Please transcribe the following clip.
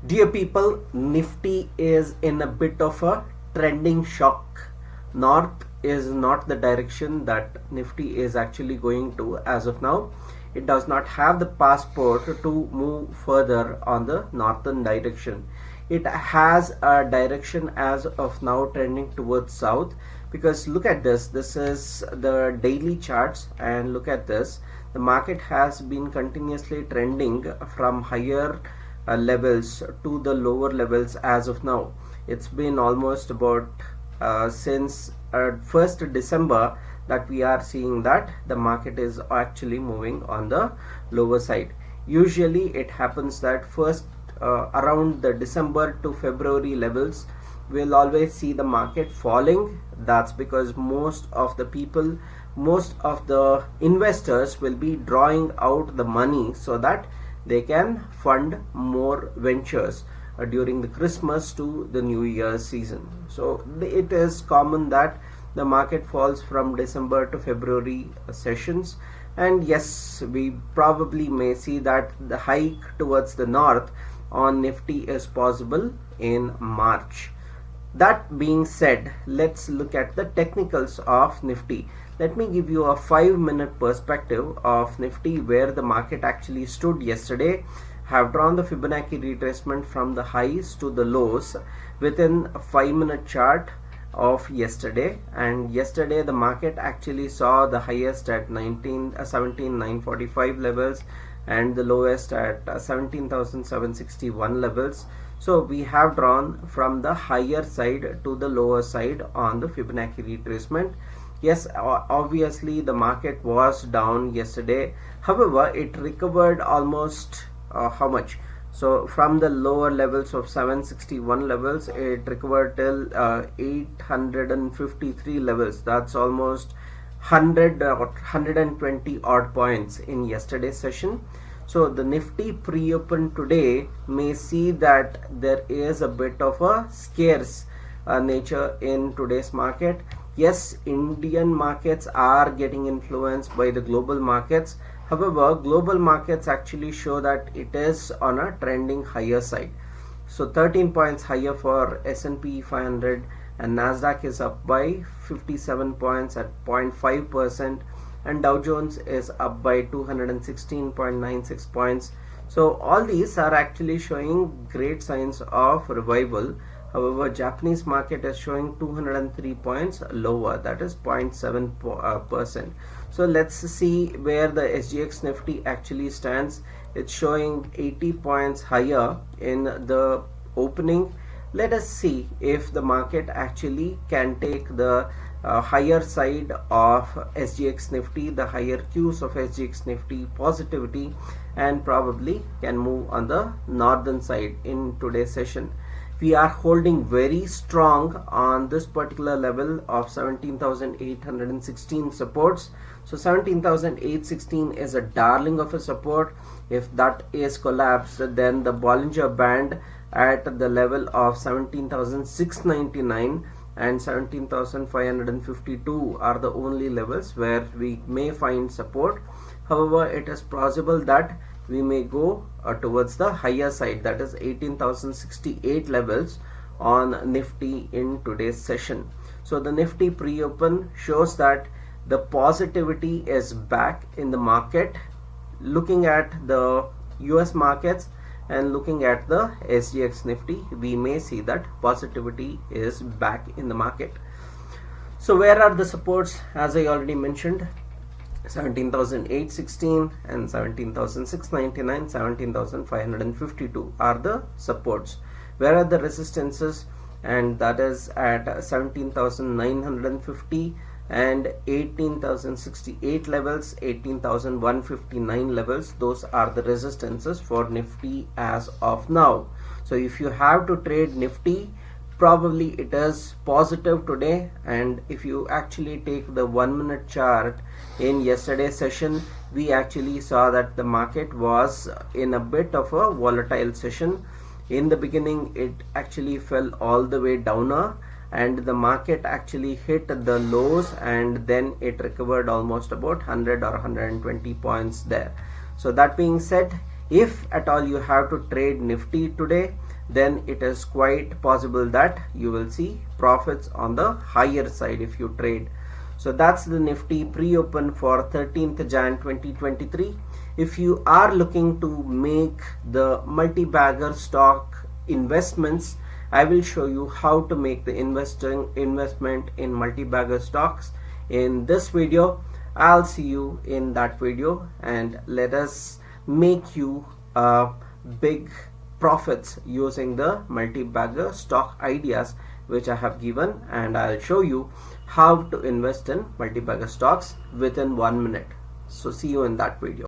Dear people, Nifty is in a bit of a trending shock. North is not the direction that Nifty is actually going to as of now. It does not have the passport to move further on the northern direction. It has a direction as of now trending towards south, because look at this. This is the daily charts, and look at this. The market has been continuously trending from higher levels to the lower levels as of now. It's been almost about since 1st December that we are seeing that the market is actually moving on the lower side. Usually it happens that first around the December to February levels we'll always see the market falling. That's because most of the people, most of the investors will be drawing out the money so that they can fund more ventures during the Christmas to the New Year's season. So it is common that the market falls from December to February sessions, and yes, we probably may see that the hike towards the north on Nifty is possible in March. That being said, let's look at the technicals of Nifty. Let me give you a 5-minute perspective of Nifty, where the market actually stood yesterday. Have drawn the Fibonacci retracement from the highs to the lows within a 5-minute chart of yesterday, and yesterday the market actually saw the highest at 17,945 levels and the lowest at 17,761 levels. So we have drawn from the higher side to the lower side on the Fibonacci retracement. Yes, obviously the market was down yesterday. However, it recovered almost how much? So from the lower levels of 761 levels, it recovered till 853 levels. That's almost 120 odd points in yesterday's session. So the Nifty pre-open today may see that there is a bit of a scarce nature in today's market. Yes, Indian markets are getting influenced by the global markets. However, global markets actually show that it is on a trending higher side. So 13 points higher for S&P 500, and Nasdaq is up by 57 points at 0.5%, and Dow Jones is up by 216.96 points. So all these are actually showing great signs of revival. However, Japanese market is showing 203 points lower, that is 0.7%. So let's see where the SGX Nifty actually stands. It's showing 80 points higher in the opening. Let us see if the market actually can take the higher side of SGX Nifty, the higher Qs of SGX Nifty positivity, and probably can move on the northern side in today's session. We are holding very strong on this particular level of 17,816 supports. So 17,816 is a darling of a support. If that is collapsed, then the Bollinger Band at the level of 17,699 and 17,552 are the only levels where we may find support. However, it is possible that we may go towards the higher side, that is 18,068 levels on Nifty in today's session. So the Nifty pre-open shows that the positivity is back in the market. Looking at the US markets and looking at the SGX Nifty, we may see that positivity is back in the market. So where are the supports? As I already mentioned, 17,816 and 17,699, 17,552 are the supports. Where are the resistances? And that is at 17,950 and 18,068 levels, 18,159 levels. Those are the resistances for Nifty as of now. So if you have to trade Nifty, probably it is positive today. And if you actually take the 1-minute chart in yesterday's session, we actually saw that the market was in a bit of a volatile session. In the beginning, it actually fell all the way down, and the market actually hit the lows, and then it recovered almost about 100 or 120 points there. So that being said, if at all you have to trade Nifty today, then it is quite possible that you will see profits on the higher side if you trade. So that's the Nifty pre-open for 13th Jan 2023. If you are looking to make the multi-bagger stock investments, I will show you how to make the investment in multi-bagger stocks in this video. I'll see you in that video, and let us make you big profits using the multi-bagger stock ideas which I have given, and I'll show you how to invest in multi-bagger stocks within 1 minute. So see you in that video.